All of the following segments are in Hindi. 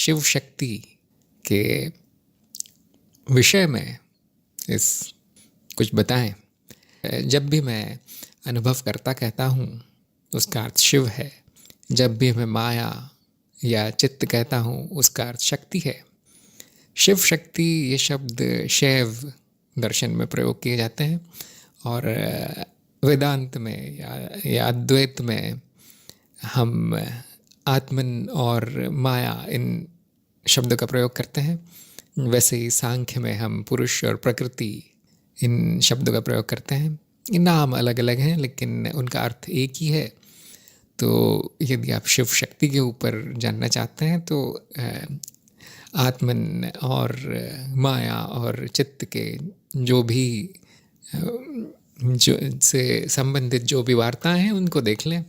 शिव शक्ति के विषय में इस कुछ बताएं। जब भी मैं अनुभव करता कहता हूँ उसका अर्थ शिव है। जब भी मैं माया या चित्त कहता हूँ उसका अर्थ शक्ति है। शिव शक्ति ये शब्द शैव दर्शन में प्रयोग किए जाते हैं और वेदांत में या अद्वैत में हम आत्मन और माया इन शब्दों का प्रयोग करते हैं। वैसे ही सांख्य में हम पुरुष और प्रकृति इन शब्दों का प्रयोग करते हैं। नाम अलग अलग हैं लेकिन उनका अर्थ एक ही है। तो यदि आप शिव शक्ति के ऊपर जानना चाहते हैं तो आत्मन और माया और चित्त के जो भी जो से संबंधित जो भी वार्ताएं हैं उनको देख लें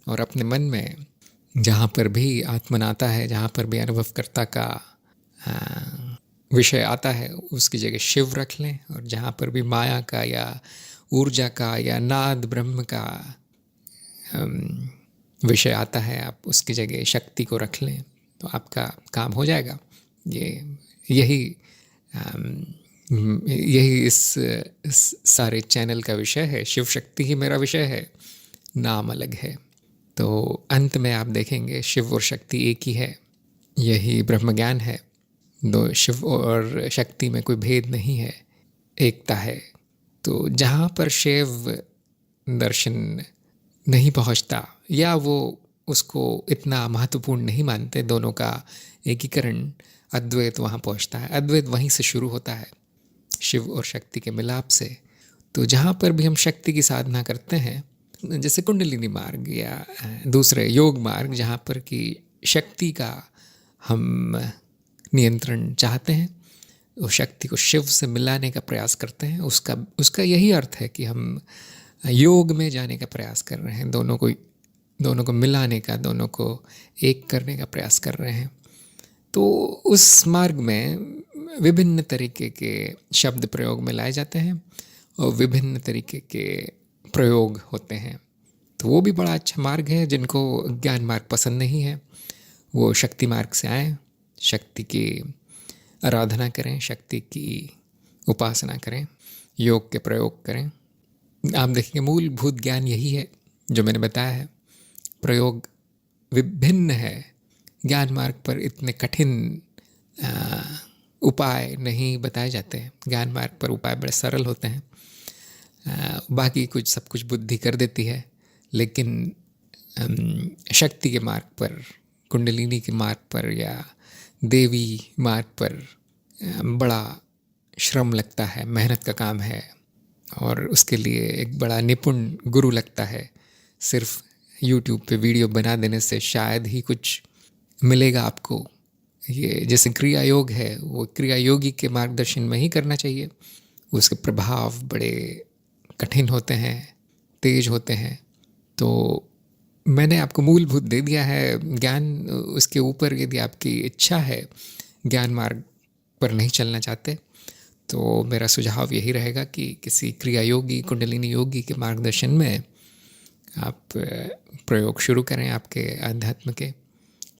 और अपने मन में जहाँ पर भी आत्मन आता है, जहाँ पर भी अनुभवकर्ता का विषय आता है उसकी जगह शिव रख लें। और जहाँ पर भी माया का या ऊर्जा का या नाद ब्रह्म का विषय आता है आप उसकी जगह शक्ति को रख लें तो आपका काम हो जाएगा। यही इस सारे चैनल का विषय है। शिव शक्ति ही मेरा विषय है, नाम अलग है। तो अंत में आप देखेंगे शिव और शक्ति एक ही है। यही ब्रह्म ज्ञान है। दो शिव और शक्ति में कोई भेद नहीं है, एकता है। तो जहाँ पर शैव दर्शन नहीं पहुँचता या वो उसको इतना महत्वपूर्ण नहीं मानते दोनों का एकीकरण, अद्वैत वहाँ पहुँचता है। अद्वैत वहीं से शुरू होता है, शिव और शक्ति के मिलाप से। तो जहाँ पर भी हम शक्ति की साधना करते हैं, जैसे कुंडलिनी मार्ग या दूसरे योग मार्ग, जहाँ पर कि शक्ति का हम नियंत्रण चाहते हैं, उस शक्ति को शिव से मिलाने का प्रयास करते हैं। उसका यही अर्थ है कि हम योग में जाने का प्रयास कर रहे हैं, दोनों को मिलाने का, दोनों को एक करने का प्रयास कर रहे हैं। तो उस मार्ग में विभिन्न तरीके के शब्द प्रयोग में लाए जाते हैं और विभिन्न तरीके के प्रयोग होते हैं। तो वो भी बड़ा अच्छा मार्ग है। जिनको ज्ञान मार्ग पसंद नहीं है वो शक्ति मार्ग से आएँ, शक्ति की आराधना करें, शक्ति की उपासना करें, योग के प्रयोग करें। आप देखेंगे मूलभूत ज्ञान यही है जो मैंने बताया है। प्रयोग विभिन्न है। ज्ञान मार्ग पर इतने कठिन उपाय नहीं बताए जाते हैं। ज्ञान मार्ग पर उपाय बड़े सरल होते हैं। बाकी सब कुछ बुद्धि कर देती है। लेकिन शक्ति के मार्ग पर, कुंडलिनी के मार्ग पर या देवी मार्ग पर बड़ा श्रम लगता है, मेहनत का काम है और उसके लिए एक बड़ा निपुण गुरु लगता है। सिर्फ YouTube पे वीडियो बना देने से शायद ही कुछ मिलेगा आपको। ये जैसे क्रिया योग है, वो क्रिया योगी के मार्गदर्शन में ही करना चाहिए। उसके प्रभाव बड़े कठिन होते हैं, तेज होते हैं। तो मैंने आपको मूलभूत दे दिया है ज्ञान। उसके ऊपर यदि आपकी इच्छा है, ज्ञान मार्ग पर नहीं चलना चाहते, तो मेरा सुझाव यही रहेगा कि किसी क्रिया योगी, कुंडलिनी योगी के मार्गदर्शन में आप प्रयोग शुरू करें आपके अध्यात्म के।